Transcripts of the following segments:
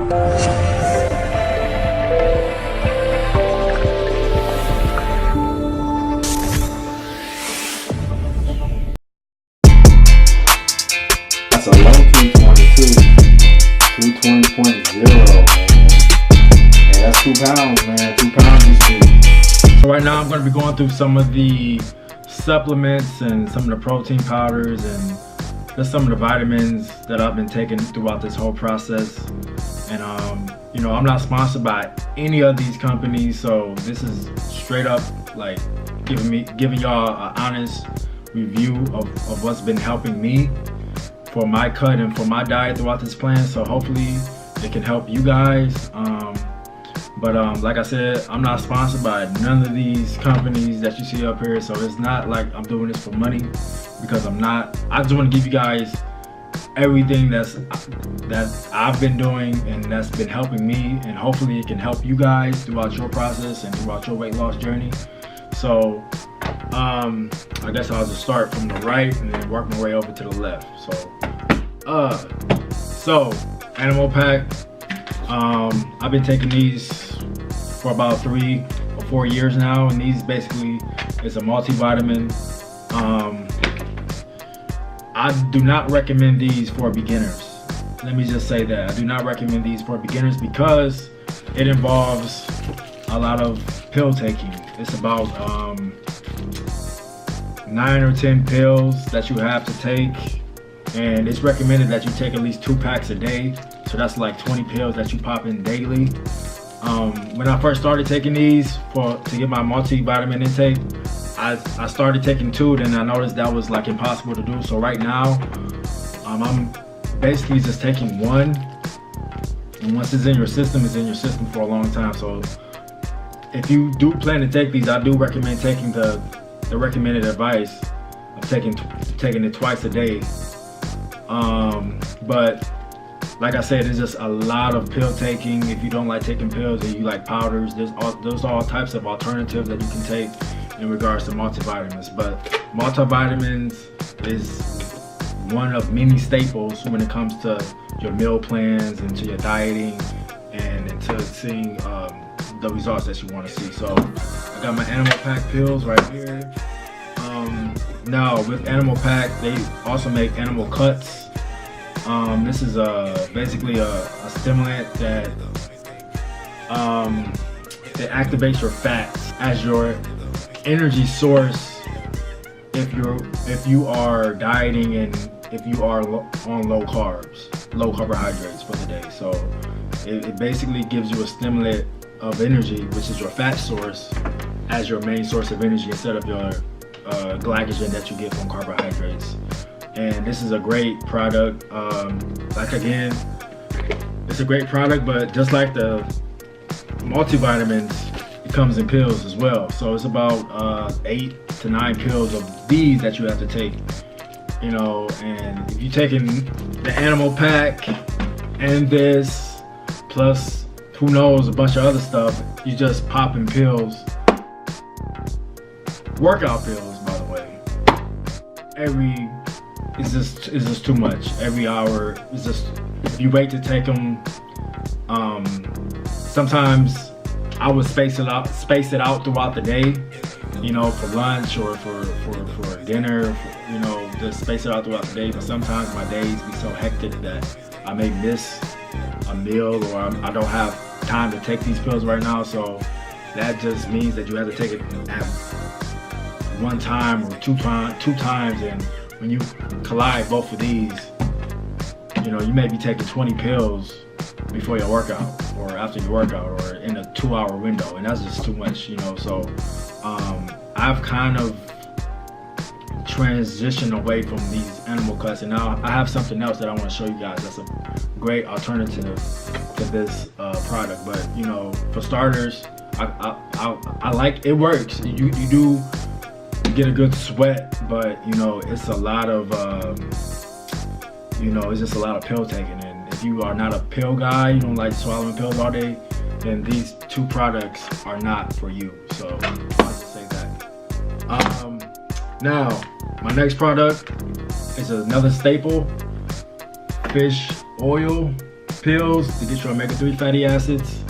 That's a low 222, 220.0, man. Yeah, that's 2 pounds, man. 2 pounds this week. So right now I'm going to be going through some of the supplements and some of the protein powders and just some of the vitamins that I've been taking throughout this whole process. And you know, I'm not sponsored by any of these companies, so this is straight up like giving y'all an honest review of what's been helping me for my cut and for my diet throughout this plan. So hopefully it can help you guys. But like I said, I'm not sponsored by none of these companies that you see up here, so it's not like I'm doing this for money, because I'm not. I just want to give you guys everything that I've been doing and that's been helping me, and hopefully it can help you guys throughout your process and throughout your weight loss journey. So I guess I'll just start from the right and then work my way over to the left. So Animal Pack, I've been taking these for about 3 or 4 years now, and these basically is a multivitamin. I do not recommend these for beginners. Let me just say that I do not recommend these for beginners because it involves a lot of pill taking. It's about 9 or 10 pills that you have to take, and it's recommended that you take at least 2 packs a day. So that's like 20 pills that you pop in daily. When I first started taking these to get my multivitamin intake, I started taking 2, then I noticed that was like impossible to do. So right now, I'm basically just taking 1. And once it's in your system, it's in your system for a long time. So if you do plan to take these, I do recommend taking the recommended advice of taking it twice a day. But like I said, there's just a lot of pill taking. If you don't like taking pills and you like powders, there's all types of alternatives that you can take in regards to multivitamins. But multivitamins is one of many staples when it comes to your meal plans and to your dieting and into seeing the results that you want to see. So I got my Animal Pack pills right here. Now with Animal Pack, they also make Animal Cuts. This is basically a stimulant that it activates your fats as your energy source if you are dieting and if you are on low carbohydrates for the day. So it basically gives you a stimulant of energy, which is your fat source, as your main source of energy instead of your glycogen that you get from carbohydrates. And this is a great product. Like again, it's a great product, but just like the multivitamins, it comes in pills as well. So it's about 8 to 9 pills of these that you have to take. You know, and if you're taking the Animal Pack and this, plus who knows, a bunch of other stuff, you just popping pills. Workout pills, by the way. It's just too much. Every hour is just, if you wait to take them, sometimes I would space it out throughout the day, you know, for lunch or for dinner, you know, just space it out throughout the day. But sometimes my days be so hectic that I may miss a meal, or I don't have time to take these pills right now. So that just means that you have to take it at one time or two times, and when you collide both of these, you know, you may be taking 20 pills before your workout or after your workout or in a 2-hour window, and that's just too much, you know. So I've kind of transitioned away from these Animal Cuts, and now I have something else that I want to show you guys that's a great alternative to this product. But you know, for starters, I like it. Works. You do get a good sweat, but you know, it's a lot of you know, it's just a lot of pill taking. And if you are not a pill guy, you don't like swallowing pills all day, then these 2 products are not for you. So I'll just say that. Now my next product is another staple, fish oil pills to get your omega-3 fatty acids.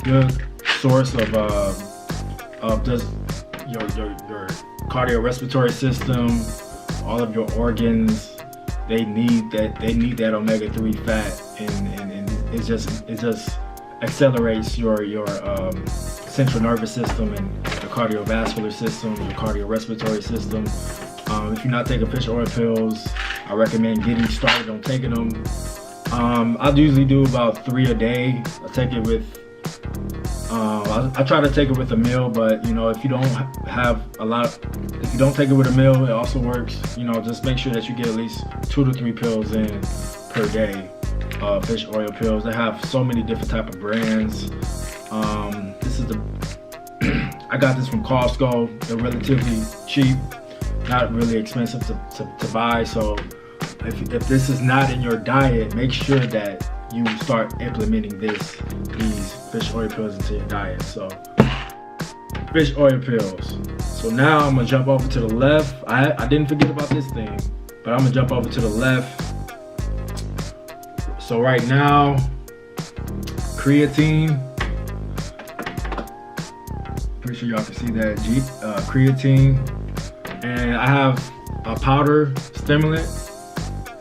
Good source of just your cardiorespiratory system, all of your organs. They need that omega-3 fat, and it just accelerates your central nervous system and your cardiovascular system, your cardiorespiratory system. If you're not taking fish oil pills, I recommend getting started on taking them. I usually do about 3 a day. I take it with I try to take it with a meal, but you know, if you don't take it with a meal, it also works. You know, just make sure that you get at least 2 to 3 pills in per day. Fish oil pills. They have so many different type of brands. This is I got this from Costco. They're relatively cheap, not really expensive to buy. So if this is not in your diet, make sure that you start implementing these fish oil pills into your diet. So fish oil pills. So now I'm gonna jump over to the left. I didn't forget about this thing, but I'm gonna jump over to the left. So right now, creatine. Pretty sure y'all can see that creatine. And I have a powder stimulant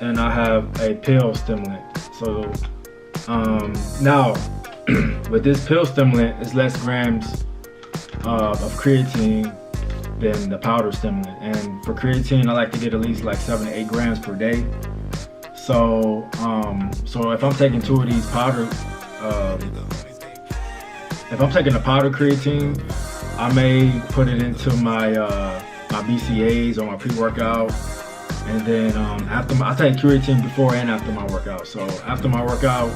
and I have a pill stimulant. So now with this pill stimulant, it's less grams of creatine than the powder stimulant. And for creatine, I like to get at least like 7 to 8 grams per day. So so if I'm taking 2 of these powder, if I'm taking the powder creatine, I may put it into my my BCAAs or my pre-workout, and then I take creatine before and after my workout. So after my workout,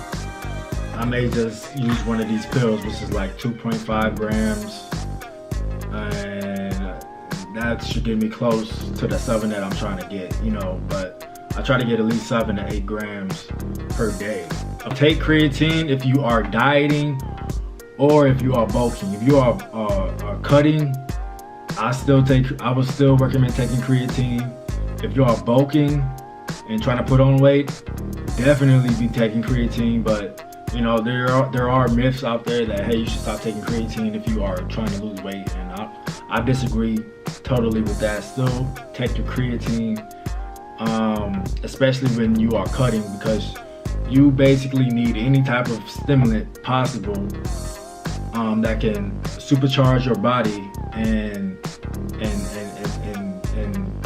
I may just use one of these pills, which is like 2.5 grams, and that should get me close to the 7 that I'm trying to get, you know. But I try to get at least 7 to 8 grams per day. Take creatine if you are dieting or if you are bulking. If you are cutting, I would still recommend taking creatine. If you are bulking and trying to put on weight, definitely be taking creatine. But you know, there are myths out there that, hey, you should stop taking creatine if you are trying to lose weight, and I disagree totally with that. Still take your creatine, especially when you are cutting, because you basically need any type of stimulant possible that can supercharge your body and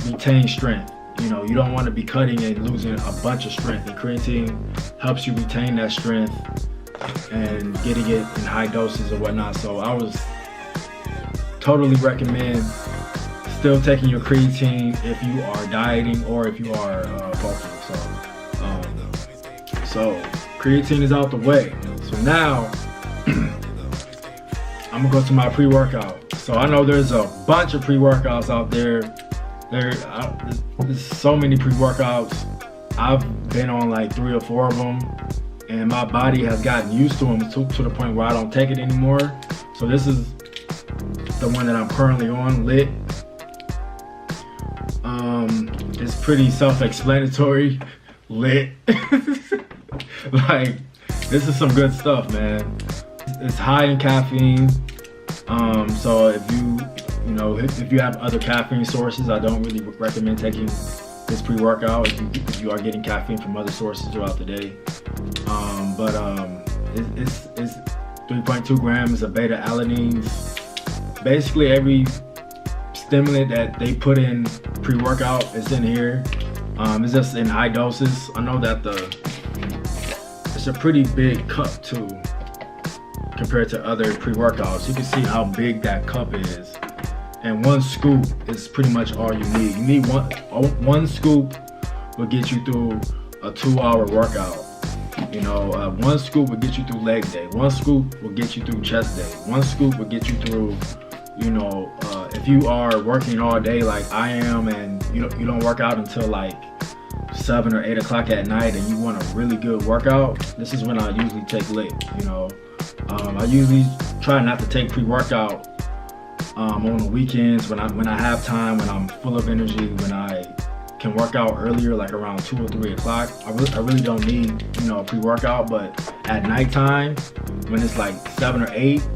retain strength. You know, you don't want to be cutting and losing a bunch of strength, and creatine helps you retain that strength and getting it in high doses or whatnot. So I was totally recommend still taking your creatine if you are dieting or if you are bulking. So creatine is out the way. So now I'm gonna go to my pre-workout. So I know there's a bunch of pre-workouts out there. There's so many pre-workouts. I've been on like 3 or 4 of them, and my body has gotten used to them to the point where I don't take it anymore. So this is the one that I'm currently on, Lit. It's pretty self-explanatory. Lit. Like, this is some good stuff, man. It's high in caffeine. So if you have other caffeine sources, I don't really recommend taking this pre-workout if you are getting caffeine from other sources throughout the day. It's 3.2 grams of beta alanines. Basically every stimulant that they put in pre-workout is in here. It's just in high doses. I know that it's a pretty big cup too compared to other pre-workouts. You can see how big that cup is, and 1 scoop is pretty much all you need. You need one scoop will get you through a 2-hour workout. You know, 1 scoop will get you through leg day. 1 scoop will get you through chest day. 1 scoop will get you through, you know, if you are working all day like I am, and you don't work out until like 7 or 8 o'clock at night, and you want a really good workout, this is when I usually take Lit. You know, I usually try not to take pre-workout on the weekends when I have time, when I'm full of energy, when I can work out earlier, like around 2 or 3 o'clock. I really don't need, you know, a pre-workout, but at nighttime, when it's like 7 or 8,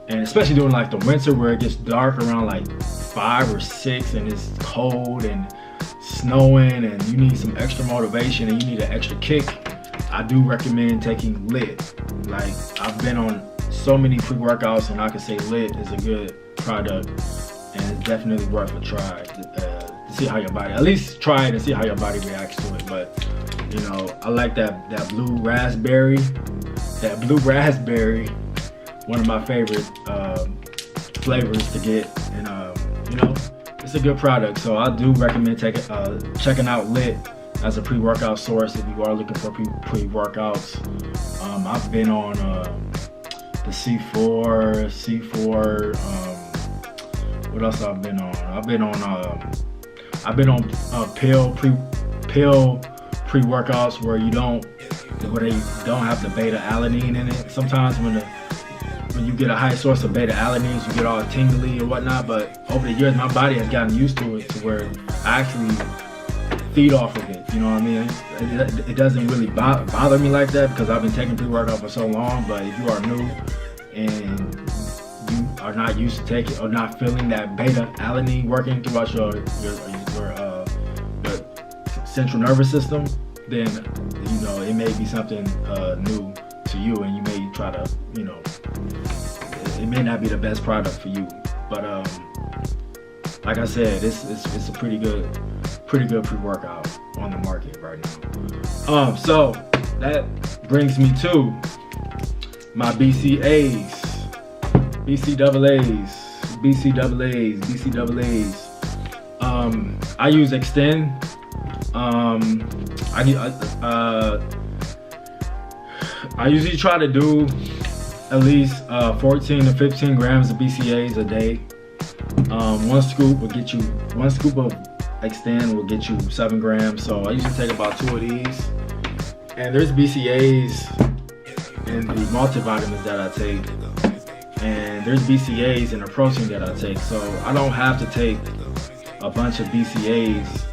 and especially during like the winter where it gets dark around like 5 or 6 and it's cold and snowing and you need some extra motivation and you need an extra kick, I do recommend taking LIT. Like, I've been on so many pre-workouts and I can say LIT is a good product and it's definitely worth a try to see how your body, at least try it and see how your body reacts to it. But you know, I like that blue raspberry, one of my favorite flavors to get, and you know, it's a good product. So I do recommend checking out LIT as a pre-workout source if you are looking for pre-workouts. I've been on the C4. What else I've been on? I've been on pill pre-workouts where they don't have the beta alanine in it. Sometimes when you get a high source of beta alanines, you get all tingly or whatnot. But over the years, my body has gotten used to it to where I actually feed off of it. You know what I mean? It doesn't really bother me like that because I've been taking pre-workout for so long. But if you are new and you are not used to taking or not feeling that beta alanine working throughout your central nervous system, then you know it may be something new to you, and you may try to, you know, it may not be the best product for you. But like I said, it's a pretty good pre-workout on the market right now. So that brings me to my BCAAs. I use Extend. I usually try to do at least 14 to 15 grams of BCAAs a day. One scoop of Extend will get you 7 grams. So I usually take about 2 of these. And there's BCAAs in the multivitamins that I take, and there's BCAAs in the protein that I take. So I don't have to take a bunch of BCAAs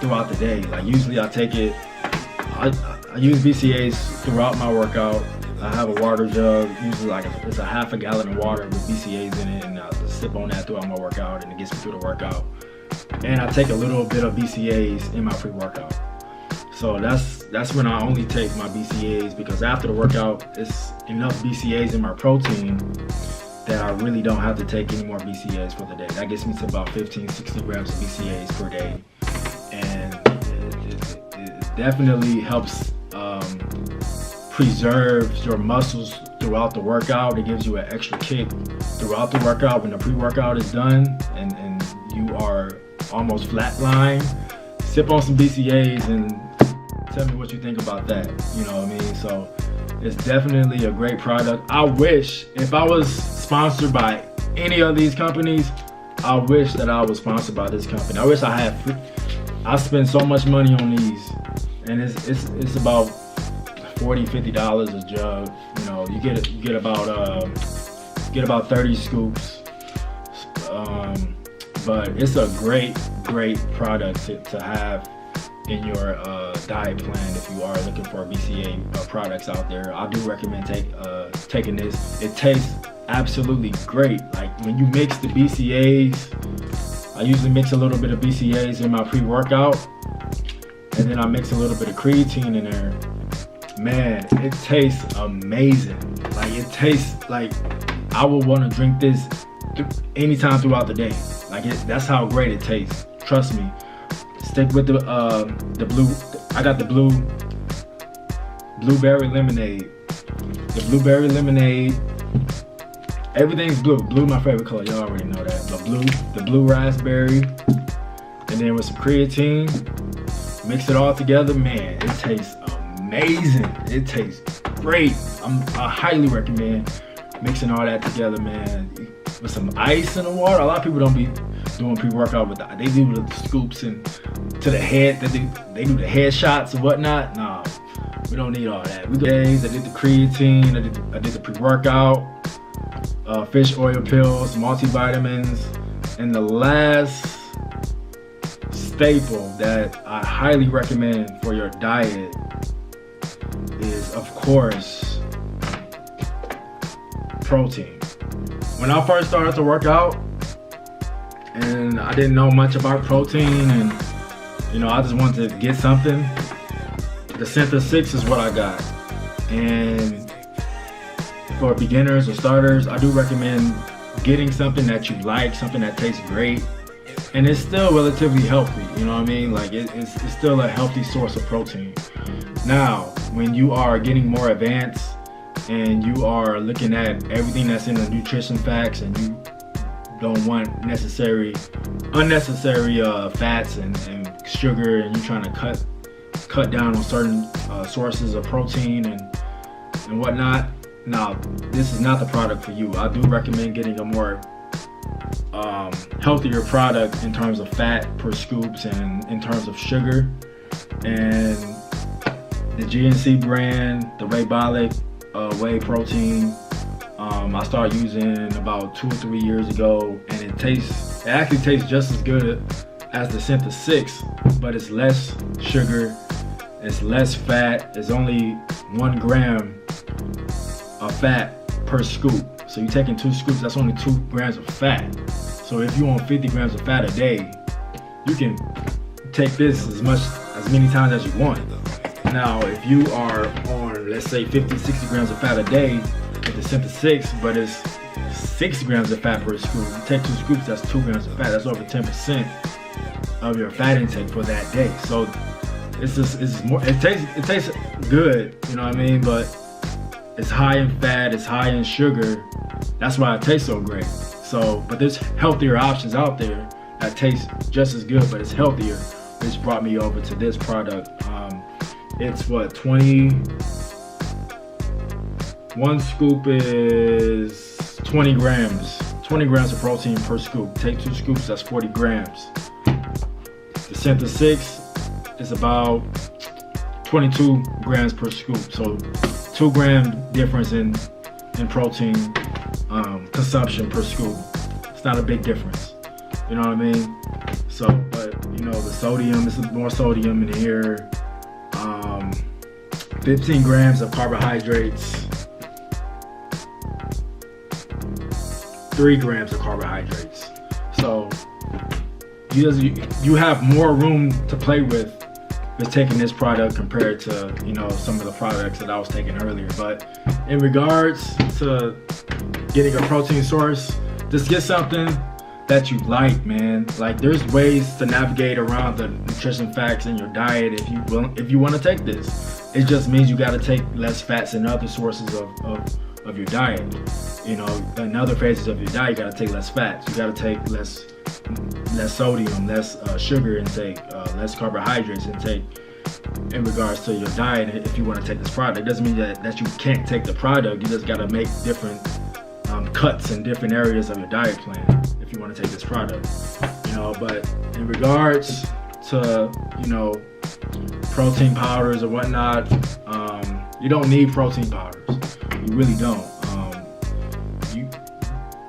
throughout the day. Like, usually I take it, I use BCAAs throughout my workout. I have a water jug, usually it's a half a gallon of water with BCAAs in it, and I just sip on that throughout my workout, and it gets me through the workout. And I take a little bit of BCAAs in my pre-workout. So that's when I only take my BCAAs, because after the workout, it's enough BCAAs in my protein that I really don't have to take any more BCAAs for the day. That gets me to about 15-16 grams of BCAAs per day. And it definitely helps preserve your muscles throughout the workout. It gives you an extra kick throughout the workout when the pre-workout is done and you are almost flatline. Sip on some BCAAs and tell me what you think about that. You know what I mean? So it's definitely a great product. I wish, if I was sponsored by any of these companies, I wish that I was sponsored by this company. I wish I had I spend so much money on these, and it's about $40-50 a jug. You know, you get about 30 scoops. But it's a great product to have in your diet plan if you are looking for BCAA products out there. I do recommend taking this. It tastes absolutely great. Like, when you mix the BCAAs, I usually mix a little bit of BCAAs in my pre-workout, and then I mix a little bit of creatine in there. Man, it tastes amazing. Like, it tastes like I would want to drink this anytime throughout the day. Like, that's how great it tastes. Trust me. Stick with the blue. I got the blueberry lemonade. The blueberry lemonade. Everything's blue. Blue, my favorite color. Y'all already know that. The blue raspberry, and then with some creatine. Mix it all together. Man, it tastes amazing. It tastes great. I highly recommend mixing all that together, man. With some ice in the water. A lot of people don't be doing pre-workout with that. They do the scoops and to the head. They do the head shots and whatnot. Nah, we don't need all that. We days. I did the creatine. I did the pre-workout. Fish oil pills, multivitamins, and the last staple that I highly recommend for your diet is, of course, protein. When I first started to work out, and I didn't know much about protein, and I just wanted to get something, the Synth 6 is what I got. And for beginners or starters, I do recommend getting something that you like, something that tastes great, and it's still relatively healthy. You know what I mean? Like it's still a healthy source of protein. Now, when you are getting more advanced and you are looking at everything that's in the nutrition facts, and you don't want unnecessary fats and sugar, and you're trying to cut down on certain sources of protein and whatnot, now this is not the product for you. I do recommend getting a more healthier product in terms of fat per scoops and in terms of sugar. And the GNC brand, the Raybolic whey protein, I started using about 2 or 3 years ago, and it actually tastes just as good as the Synth 6, but it's less sugar, it's less fat. It's only 1 gram of fat per scoop. So you're taking 2 scoops, that's only 2 grams of fat. So if you want 50 grams of fat a day, you can take this as many times as you want. Now, if you are on, let's say, 50, 60 grams of fat a day with the Synth 6, but it's 6 grams of fat per scoop, you take 2 scoops, that's 2 grams of fat. That's over 10% of your fat intake for that day. So it tastes good, you know what I mean? But it's high in fat, it's high in sugar. That's why it tastes so great. So, but there's healthier options out there that taste just as good, but it's healthier, which brought me over to this product. It's what, 1 scoop is 20 grams. 20 grams of protein per scoop. Take 2 scoops, that's 40 grams. The Synth 6 is about 22 grams per scoop. So 2 gram difference in protein consumption per scoop. It's not a big difference. You know what I mean? So, but the sodium, this is more sodium in here. 15 grams of carbohydrates. 3 grams of carbohydrates. So you have more room to play with taking this product compared to some of the products that I was taking earlier. But in regards to getting a protein source, just get something that you like, man. Like, there's ways to navigate around the nutrition facts in your diet if you want to take this. It just means you got to take less fats and other sources of your diet. In other phases of your diet, you got to take less fats. You got to take less sodium, less sugar intake, less carbohydrates intake in regards to your diet. If you want to take this product, it doesn't mean that you can't take the product. You just got to make different cuts in different areas of your diet plan if you want to take this product. But in regards to protein powders or whatnot, you don't need protein powders. You really don't.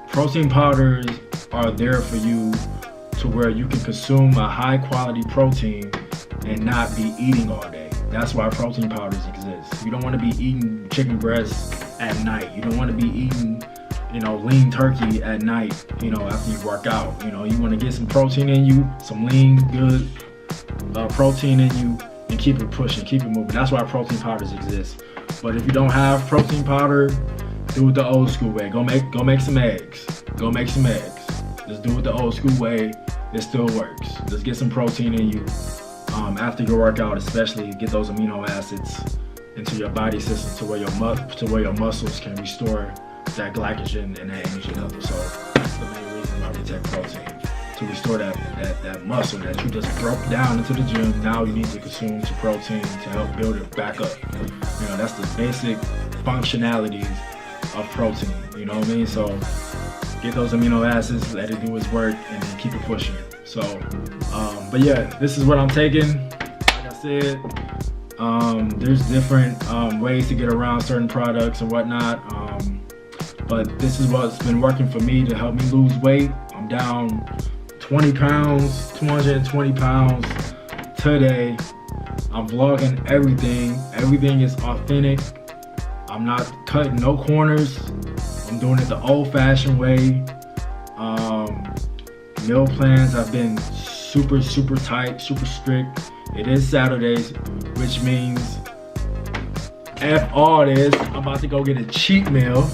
Protein powders are there for you to where you can consume a high quality protein and not be eating all day. That's why protein powders exist. You don't want to be eating chicken breasts at night. You don't want to be eating lean turkey at night, after you work out. You want to get some protein in you, some lean, good protein in you, and keep it pushing, keep it moving. That's why protein powders exist. But if you don't have protein powder, do it the old school way. Go make some eggs. Go make some eggs. Just do it the old school way. It still works. Just get some protein in you after your workout, especially get those amino acids into your body system to where your muscles can restore that glycogen and that energy level. So that's the main reason why we take protein, to restore that muscle that you just broke down into the gym. Now you need to consume some protein to help build it back up. That's the basic functionalities of protein. You know what I mean? So get those amino acids, let it do its work, and then keep it pushing. So, but yeah, this is what I'm taking. Like I said, there's different ways to get around certain products and whatnot. But this is what's been working for me to help me lose weight. I'm down 20 pounds, 220 pounds today. I'm vlogging everything. Everything is authentic. I'm not cutting no corners. I'm doing it the old-fashioned way. Meal plans have been super tight, super strict. It is Saturdays, which means F all this. I'm about to go get a cheat meal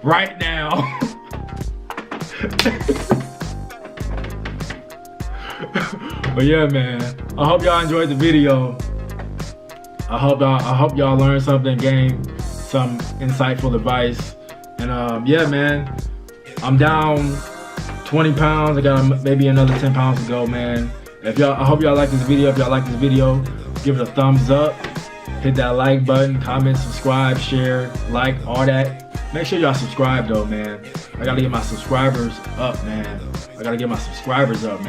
right now. But yeah, man, I hope y'all enjoyed the video. I hope y'all learned something, gained some insightful advice. And yeah, man, I'm down 20 pounds. I got maybe another 10 pounds to go, man. I hope y'all like this video. If y'all like this video, give it a thumbs up. Hit that like button, comment, subscribe, share, like, all that. Make sure y'all subscribe though, man. I gotta get my subscribers up, man.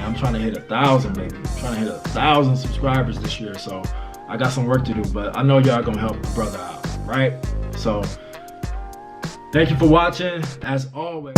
I'm trying to hit 1,000, baby. I'm trying to hit 1,000 subscribers this year, so I got some work to do, but I know y'all gonna help the brother out, right? So, thank you for watching, as always.